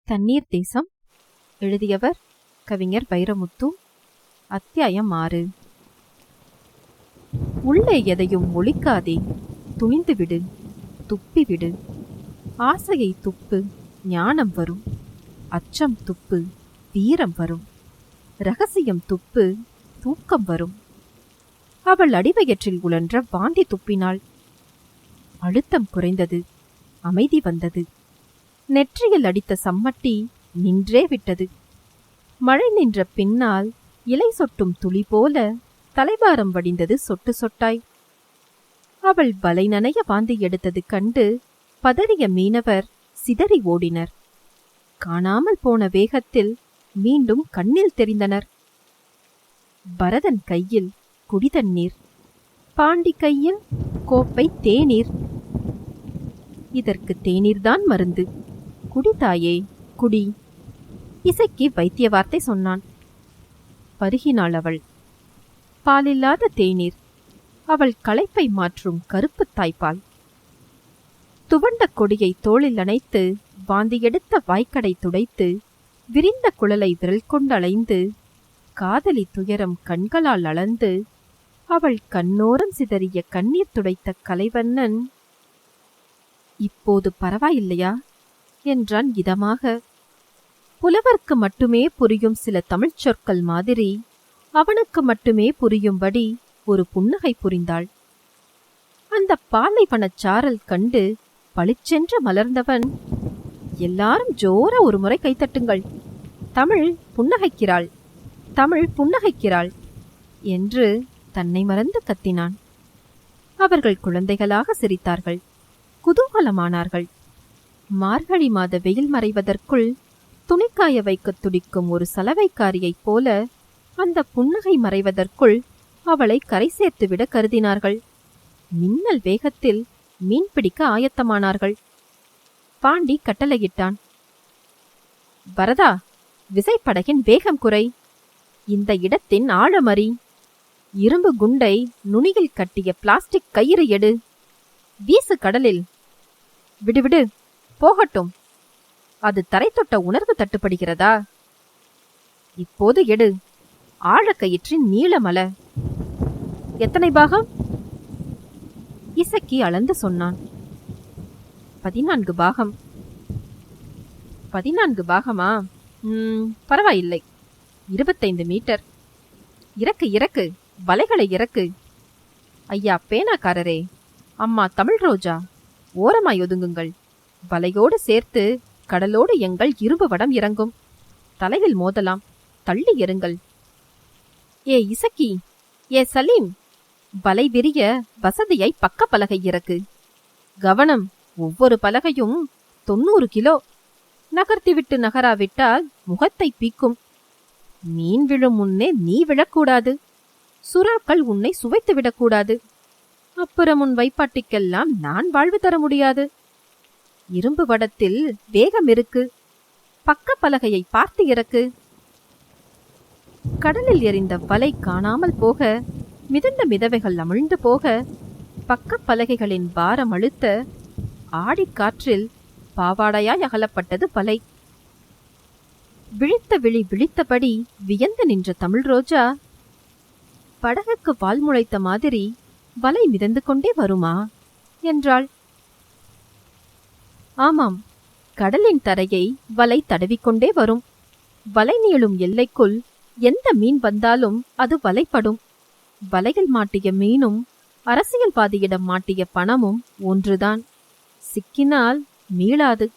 தண்ணீர் தேசம். எழுதியவர் கவிஞர் வைரமுத்து. அத்தியாயம் 6. உள்ளே எதையும் ஒழிக்காதே, துணிந்துவிடு, துப்பிவிடு. ஆசையை துப்பு, ஞானம் வரும். அச்சம் துப்பு, வீரம் வரும். இரகசியம் துப்பு, தூக்கம் வரும். அவள் அடிவயிற்றில் உழன்ற வாந்தி துப்பினாள். அழுத்தம் குறைந்தது, அமைதி வந்தது. நெற்றியில் அடித்த சம்மட்டி நின்றே விட்டது. மழை நின்ற பின்னால் இலை சொட்டும் துளி போல தலைபாரம் வடிந்தது சொட்டு சொட்டாய். அவள் வலை நனைய வாந்தி எடுத்தது கண்டு பதறிய மீனவர் சிதறி ஓடினர். காணாமல் போன வேகத்தில் மீண்டும் கண்ணில் தெரிந்தனர். பரதன் கையில் குடிதண்ணீர், பாண்டி கையில் கோப்பை தேநீர். இதற்கு தேநீர்தான் மருந்து. குடிதாயே, குடி. இசைக்கு வைத்திய வார்த்தை சொன்னான். பருகினாள் அவள். பாலில்லாத தேநீர், அவள் களைப்பை மாற்றும் கருப்பு தாய்ப்பால். துவண்ட கொடியை தோளில் அணைத்து வாந்தி எடுத்த வாய்க்கடை துடைத்து விரிந்த குழலை விரல் கொண்டளைந்து காதலி துயரம் கண்களால் அளந்து அவள் கண்ணோரம் சிதறிய கண்ணீர் துடைத்த கலைவண்ணன், இப்போது பரவாயில்லையா என்றான் இதமாக. புலவர்க்கு மட்டுமே புரியும் சில தமிழ்ச் சொற்கள் மாதிரி அவனுக்கு மட்டுமே புரியும்படி ஒரு புன்னகை புரிந்தாள். அந்த பாலைவனச் சாரல் கண்டு பளிச்சென்று மலர்ந்தவன், எல்லாரும் ஜோர ஒரு முறை கைத்தட்டுங்கள், தமிழ் புன்னகைக்கிறாள், தமிழ் புன்னகைக்கிறாள் என்று தன்னை மறந்து கத்தினான். அவர்கள் குழந்தைகளாக சிரித்தார்கள், குதூகலமானார்கள். மார்கழி மாத வெயில் மறைவதற்குள் துணிக்காய வைக்க துடிக்கும் ஒரு சலவைக்காரியைப் போல அந்த புன்னகை மறைவதற்குள் அவளை கரை சேர்த்துவிட கருதினார்கள். மின்னல் வேகத்தில் மீன் பிடிக்க ஆயத்தமானார்கள். பாண்டி கட்டளையிட்டான், பரதா, விசைப்படகின் வேகம் குறை. இந்த இடத்தின் ஆழமறி. இரும்பு குண்டை நுனியில் கட்டிய பிளாஸ்டிக் கயிறு எடு. வீசு கடலில். விடுவிடு, போகட்டும். அது தரை தொட்ட உணர்வு தட்டுப்படுகிறதா? இப்போது எடு. ஆழக்கயிற்றின் நீளமல. எத்தனை பாகம்? இசக்கி அளந்து சொன்னான். 14 பாகம். 14 பாகமா? பரவாயில்லை. 25 மீட்டர். இறக்கு இறக்கு, வலைகளை இறக்கு. ஐயா பேனாக்காரரே, அம்மா தமிழ் ரோஜா, ஓரமாய் ஒதுங்குங்கள். வலையோடு சேர்த்து கடலோடு எங்கள் இரும்பு வடம் இறங்கும். தலையில் மோதலாம், தள்ளி எறுங்கள். ஏ இசக்கி, ஏ சலீம், வலை விரிய வசதியாய் பக்க பலகை இறக்கு. கவனம், ஒவ்வொரு பலகையும் 90 கிலோ. நகர்த்திவிட்டு நகராவிட்டால் முகத்தை பீக்கும். மீன் விழும் முன்னே நீ விழக்கூடாது. சுறாக்கள் உன்னை சுவைத்து விடக்கூடாது. அப்புறம் உன் வைப்பாட்டிக்கெல்லாம் நான் வாழ்வு தர முடியாது. இரும்பு வடத்தில் வேகம் இருக்கு. பக்க பலகையை பார்த்து இறக்கு. கடலில் எறிந்த வலை காணாமல் போக, மிதந்த மிதவைகள் அமிழ்ந்து போக, பக்க பலகைகளின் பாரம் அழுத்த, ஆடிக்காற்றில் பாவாடையாய் அகலப்பட்டது வலை. விழித்த விழி விழித்தபடி வியந்து நின்ற தமிழ் ரோஜா, படகுக்கு வால் முளைத்த மாதிரி வலை மிதந்து கொண்டே வருமா என்றாள். ஆமாம், கடலின் தரையை வலை தடவிக்கொண்டே வரும். வலை நீளும் எல்லைக்குள் எந்த மீன் வந்தாலும் அது வலைப்படும். வலையில் மாட்டிய மீனும் அரசியல்வாதியிடம் மாட்டிய பணமும் ஒன்றுதான். சிக்கினால் மீளாது.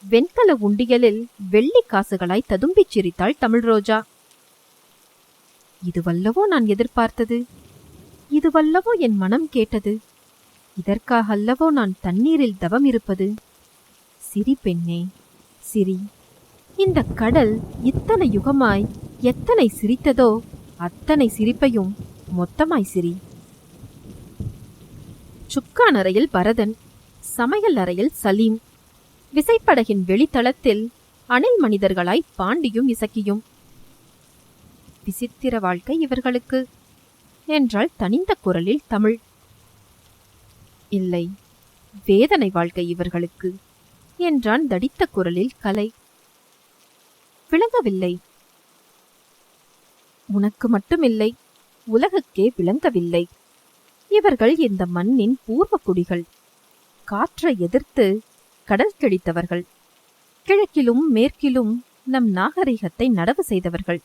வெண்கல உண்டியலில் வெள்ளி காசுகளாய் ததும்பிச் சிரித்தாள் தமிழ் ரோஜா. இதுவல்லவோ நான் எதிர்பார்த்தது, இதுவல்லவோ என் மனம் கேட்டது. இதற்காக அல்லவோ நான் தண்ணீரில் தவம் இருப்பது. சிரி பெண்ணே, சிரி. இந்த கடல் இத்தனை யுகமாய் எத்தனை சிரித்ததோ அத்தனை சிரிப்பையும் மொத்தமாய் சிரி. சுக்கான் அறையில் பரதன், சமையல் அறையில் சலீம், விசைப்படகின் வெளித்தளத்தில் அணில் மனிதர்களாய் பாண்டியும் இசக்கியும். விசித்திர வாழ்க்கை இவர்களுக்கு என்றாள் தனிந்த குரலில் தமிழ். இல்லை, வேதனை வாழ்க்கை இவர்களுக்கு என்றான் தடித்த குரலில் கலை. விளங்கவில்லை. உனக்கு மட்டுமில்லை, உலகுக்கே விளங்கவில்லை. இவர்கள் இந்த மண்ணின் பூர்வ குடிகள். காற்றை எதிர்த்து கடல் கிழித்தவர்கள். கிழக்கிலும் மேற்கிலும் நம் நாகரிகத்தை நடவு செய்தவர்கள்.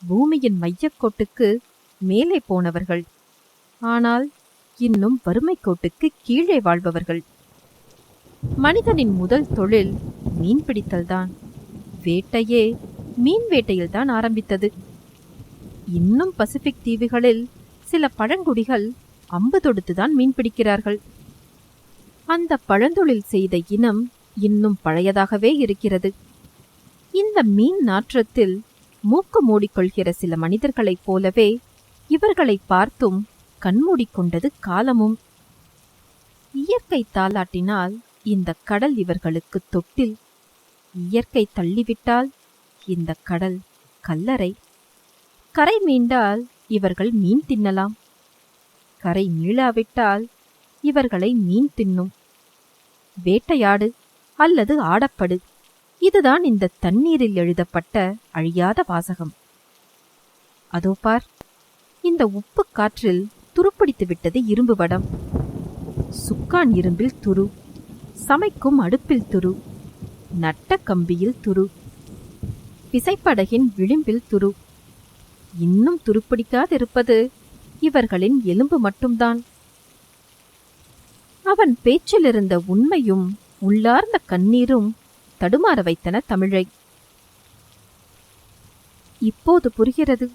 பூமியின் மையக்கோட்டுக்கு மேலே போனவர்கள். ஆனால் இன்னும் வறுமை கோட்டுக்கு கீழே வாழ்பவர்கள். மனிதனின் முதல் தொழில் மீன்பிடித்தல்தான். வேட்டையே மீன் வேட்டையில்தான் ஆரம்பித்தது. இன்னும் பசிபிக் தீவுகளில் சில பழங்குடிகள் அம்பு தொடுத்துதான் மீன் பிடிக்கிறார்கள். அந்த பழந்தொழில் செய்த இனம் இன்னும் பழையதாகவே இருக்கிறது. இந்த மீன் நாற்றத்தில் மூக்கு மூடிக்கொள்கிற சில மனிதர்களைப் போலவே இவர்களை பார்த்தும் கண்மூடிக்கொண்டது காலமும். இயற்கை தாலாட்டினால் இந்த கடல் இவர்களுக்கு தொட்டில். இயற்கை தள்ளிவிட்டால் இந்த கடல் கல்லறை. கரை மீண்டால் இவர்கள் மீன் தின்னலாம். கரை மீளாவிட்டால் இவர்களை மீன் தின்னும். வேட்டையாடு அல்லது ஆடப்படு, இதுதான் இந்த தண்ணீரில் எழுதப்பட்ட அழியாத வாசகம். அதோ பார், இந்த உப்பு காற்றில் துருப்பிடித்து விட்டது இரும்பு வடம். சுக்கான் இரும்பில் துரு, சமைக்கும் அடுப்பில் துரு, நட்ட கம்பியில் துரு, விசைப்படகின் விளிம்பில் துரு. இன்னும் துருப்பிடிக்காதிருப்பது இவர்களின் எலும்பு மட்டும்தான். அவன் பேச்சிலிருந்த உண்மையும் உள்ளார்ந்த கண்ணீரும் தடுமாற வைத்தன தமிழை. இப்போது புரிகிறது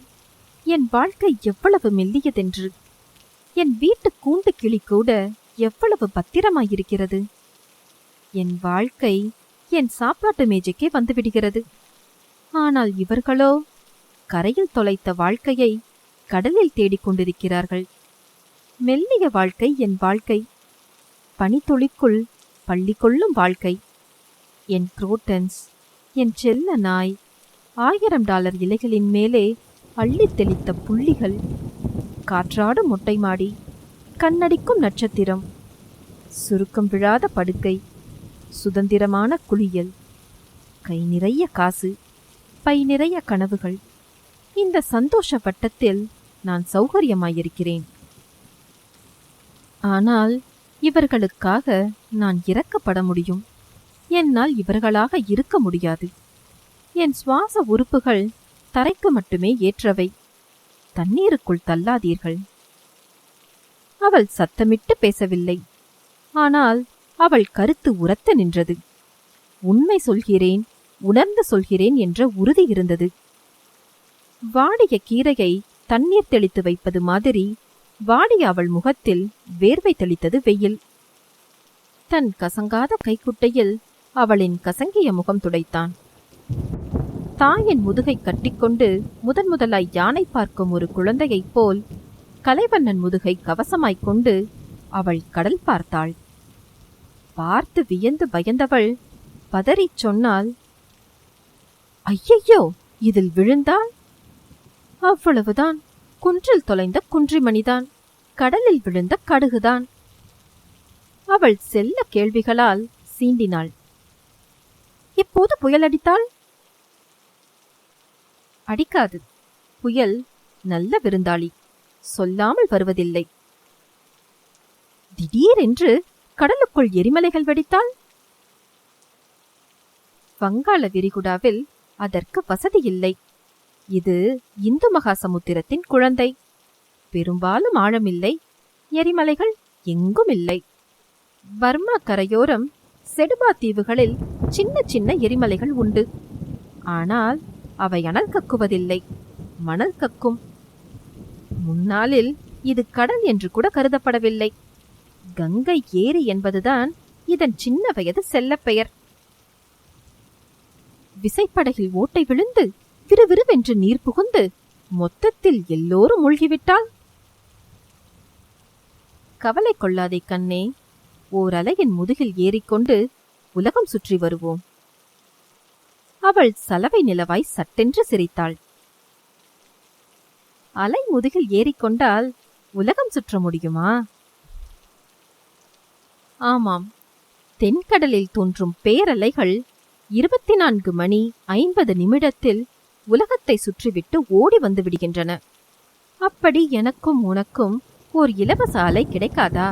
என் வாழ்க்கை எவ்வளவு மெல்லியதென்று. என் வீட்டு கூண்டு கிளி கூட எவ்வளவு பத்திரமாயிருக்கிறது. என் வாழ்க்கை என் சாப்பாட்டு மேஜைக்கே வந்துவிடுகிறது. ஆனால் இவர்களோ கரையில் தொலைத்த வாழ்க்கையை கடலில் தேடிக்கொண்டிருக்கிறார்கள். மெல்லிய வாழ்க்கை என் வாழ்க்கை. பனித்துளிக்குள் பள்ளி கொள்ளும் வாழ்க்கை. என் குரோட்டன்ஸ், என் செல்ல நாய், $1000 இலைகளின் மேலே அள்ளித் தெளித்த புள்ளிகள், காற்றாடும் மொட்டை மாடி, கண்ணடிக்கும் நட்சத்திரம், சுருக்கம் விழாத படுக்கை, சுதந்திரமான குளியல், கை நிறைய காசு, பை நிறைய கனவுகள். இந்த சந்தோஷ வட்டத்தில் நான் சௌகரியமாயிருக்கிறேன். ஆனால் இவர்களுக்காக நான் இறக்கப்பட முடியும். என்னால் இவர்களாக இருக்க முடியாது. என் சுவாச உறுப்புகள் தரைக்கு மட்டுமே ஏற்றவை. தண்ணீருக்குள் தள்ளாதீர்கள். அவள் சத்தமிட்டு பேசவில்லை. ஆனால் அவள் கருத்து உரத்து நின்றது. உண்மை சொல்கிறேன், உணர்ந்து சொல்கிறேன் என்ற உறுதி இருந்தது. வாடிய கீரையை தண்ணீர் தெளித்து வைப்பது மாதிரி வாடிய அவள் முகத்தில் வேர்வை தெளித்தது வெயில். தன் கசங்காத கைக்குட்டையில் அவளின் கசங்கிய முகம் துடைத்தான். தாயின் முதுகை கட்டிக்கொண்டு முதலாய் யானை பார்க்கும் ஒரு குழந்தையைப் போல் கலைவண்ணன் முதுகை கவசமாய்க் கொண்டு அவள் கடல் பார்த்தாள். பார்த்து வியந்து பயந்தவள் பதறிச் சொன்னாள், ஐயையோ, இதில் விழுந்தாள்? அவ்வளவுதான். குன்றில் தொலைந்த குன்றிமணிதான், கடலில் விழுந்த கடுகுதான். அவள் செல்ல கேள்விகளால் சீண்டினாள். இப்போது புயல் அடித்தாள்? அடிக்காது. புயல் நல்ல விருந்தாளி, சொல்லாமல் வருவதில்லை. திடீரென்று கடலுக்குள் எரிமலைகள் வெடித்தாள்? வங்காள விரிகுடாவில் அதற்கு வசதியில்லை. இது இந்து மகாசமுத்திரத்தின் குழந்தை. பெரும்பாலும் ஆழமில்லை, எரிமலைகள் எங்கும் இல்லை. பர்மா கரையோரம் செடுபா தீவுகளில் சின்ன சின்ன எரிமலைகள் உண்டு. ஆனால் அவை அனல் கக்குவதில்லை, மணல் கக்கும். முன்னாளில் இது கடல் என்று கூட கருதப்படவில்லை. கங்கை ஏரி என்பதுதான் இதன் சின்ன வயது செல்லப் பெயர். விசைப்படகில் ஓட்டை விழுந்து விறுவிறுவென்று நீர் புகுந்து மொத்தத்தில் எல்லோரும் மூழ்கிவிட்டால்? கவலை கொள்ளாதே கண்ணே, ஓர் அலையின் முதுகில் ஏறிக்கொண்டு உலகம் சுற்றி வருவோம். அவள் சலவை நிலவாய் சட்டென்று சிரித்தாள். அலை முதுகில் ஏறிக்கொண்டால் உலகம் சுற்ற முடியுமா? ஆமாம், தென்கடலில் தோன்றும் பேரலைகள் 24 மணி 50 நிமிடத்தில் உலகத்தை சுற்றிவிட்டு ஓடி வந்து விடுகின்றன. அப்படி எனக்கும் உனக்கும் ஓர் இலவச அலை கிடைக்காதா?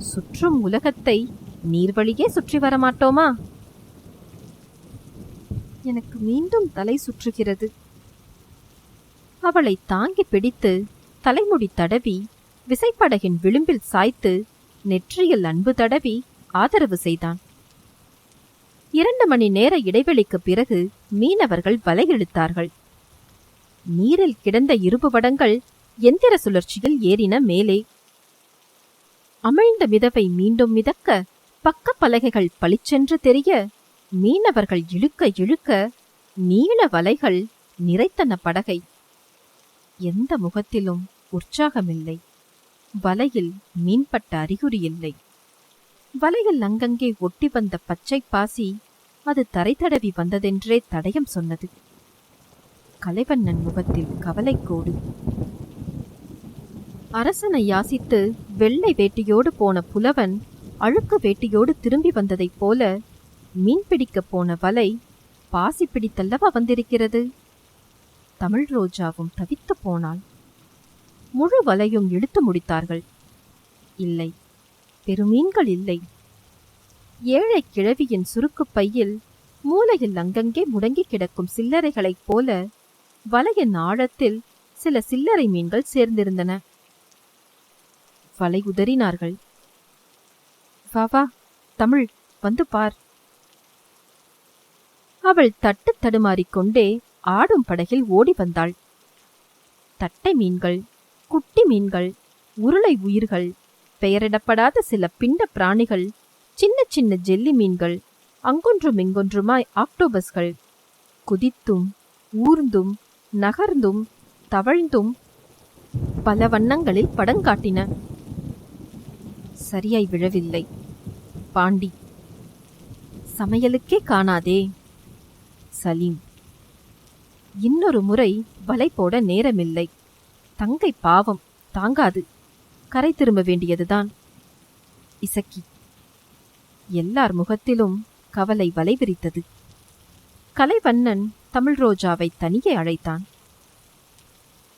சுற்றும் உலகத்தை நீர்வழியே சுற்றி வரமாட்டோமா? எனக்கு மீண்டும் தலை சுற்றுகிறது. அவளை தாங்கி பிடித்து தலைமுடி தடவி விசைப்படகின் விளிம்பில் சாய்த்து நெற்றியில் அன்பு தடவி ஆதரவு செய்தான். 2 மணி நேர இடைவெளிக்குப் பிறகு மீனவர்கள் வலை இழுத்தார்கள். நீரில் கிடந்த இரும்புவடங்கள் எந்திர சுழற்சியில் ஏறின மேலே. அமிழ்ந்த மிதவை மீண்டும் மிதக்க பக்க பலகைகள் பளிச்சென்று தெரிய மீனவர்கள் இழுக்க இழுக்க நீள வலைகள் நிறைத்தன படகை. எந்த முகத்திலும் உற்சாகமில்லை. வலையில் மீன்பட்ட அறிகுறி இல்லை. வலையில் அங்கங்கே ஒட்டி வந்த பச்சை பாசி அது தரை தடவி வந்ததென்றே தடயம் சொன்னது. கலைவண்ணன் முகத்தில் கவலைக்கோடு. அரசனை யாசித்து வெள்ளை வேட்டியோடு போன புலவன் அழுக்கு வேட்டியோடு திரும்பி வந்ததைப் போல மீன் பிடிக்கப் போன வலை பாசி பிடித்தல்லவா வந்திருக்கிறது. தமிழ் ரோஜாவும் தவித்து போனாள். முழு வலையும் இழுத்து முடித்தார்கள். இல்லை, பெருமீன்கள் இல்லை. ஏழை கிழவியின் சுருக்குப் பையில் மூலையில் அங்கங்கே முடங்கி கிடக்கும் சில்லறைகளைப் போல வலையின் ஆழத்தில் சில சில்லறை மீன்கள் சேர்ந்திருந்தன. வலை உதறினார்கள். வா வா தமிழ், வந்து பார். அவள் தட்டு தடுமாறிக்கொண்டே ஆடும் படகில் ஓடி வந்தாள். தட்டை மீன்கள், குட்டி மீன்கள், உருளை உயிர்கள், பெயரிடப்படாத சில பிண்ட பிராணிகள், சின்ன சின்ன ஜெல்லி மீன்கள், அங்கொன்றும் இங்கொன்றுமாய் ஆக்டோபஸ்கள் குதித்தும் ஊர்ந்தும் நகர்ந்தும் தவழ்ந்தும் பல வண்ணங்களில் படங்காட்டின. சரியாய் விழவில்லை. பாண்டி. சமையலுக்கே காணாதே. சலீம். இன்னொரு முறை வலை போட நேரமில்லை. தங்கை பாவம், தாங்காது. கரை திரும்ப வேண்டியதுதான். இசக்கி. எல்லார் முகத்திலும் கவலை வலை விரித்தது. கலைவண்ணன் தமிழ் ரோஜாவை தனியே அழைத்தான்.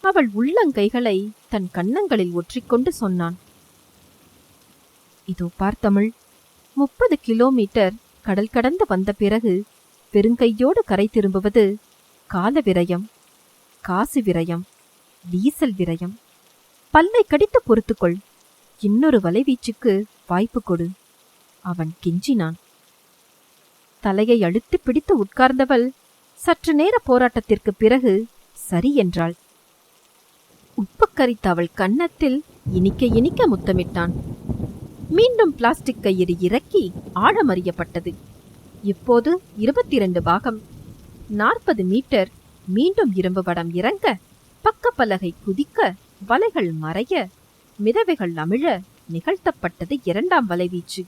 அவள் உள்ளங்கைகளை தன் கன்னங்களில் ஒற்றிக்கொண்டு சொன்னான். இதோ பார் தமிழ், 30 கிலோமீட்டர் கடல் கடந்து வந்த பிறகு பெருங்கையோடு கரை திரும்புவது கால விரயம், காசு விரயம், டீசல் விரயம். பல்லை கடித்து பொறுத்துக்கொள். இன்னொரு வலைவீச்சுக்கு வாய்ப்பு கொடு. அவன் கெஞ்சினான். தலையை அழுத்தி பிடித்து உட்கார்ந்தவள் சற்று நேர போராட்டத்திற்குப் பிறகு சரி என்றாள். உப்பு கரித்த அவள் கன்னத்தில் இனிக்க இனிக்க முத்தமிட்டான். மீண்டும் பிளாஸ்டிக் கயிறு இறக்கி ஆழமறியப்பட்டது. இப்போது 22 பாகம், 40 மீட்டர். மீண்டும் இரும்பு வடம் இறங்க, பக்கப்பலகை குதிக்க, வலைகள் மறைய, மிதவைகள் அமிழ நிகழ்த்தப்பட்டது 2ஆம் வலைவீச்சு.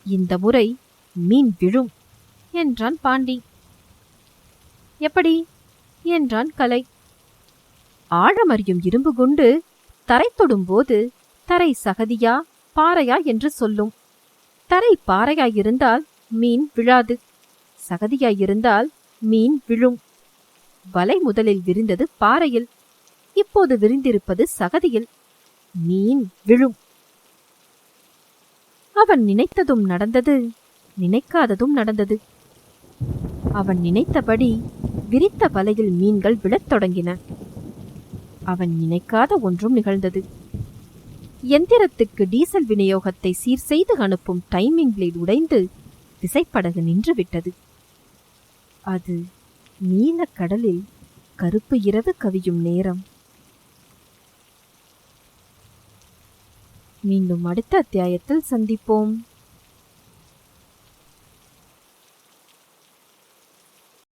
இந்த முறை மீன் விழும் என்றான் பாண்டி. எப்படி என்றான் கலை. ஆழமறியும் இரும்பு குண்டு தரை தொடும்போது தரை சகதியா பாறையா என்று சொல்லும். தரை பாறையாயிருந்தால் மீன் விழாது, சகதியாயிருந்தால் மீன் விழும். வலை முதலில் விரிந்தது பாறையில், இப்போது விரிந்திருப்பது சகதியில். மீன் விழும். அவன் நினைத்ததும் நடந்தது, நினைக்காததும் நடந்தது. அவன் நினைத்தபடி விரித்த வலையில் மீன்கள் விழத் தொடங்கின. அவன் நினைக்காத ஒன்றும் நிகழ்ந்தது. எந்திரத்துக்கு டீசல் விநியோகத்தை சீர் செய்து அனுப்பும் டைமிங் பிளேட் உடைந்து விசைப்படகு நின்றுவிட்டது. அது நீலக்கடலில் கருப்பு இரவு கவியும் நேரம். மீண்டும் அடுத்த அத்தியாயத்தில் சந்திப்போம்.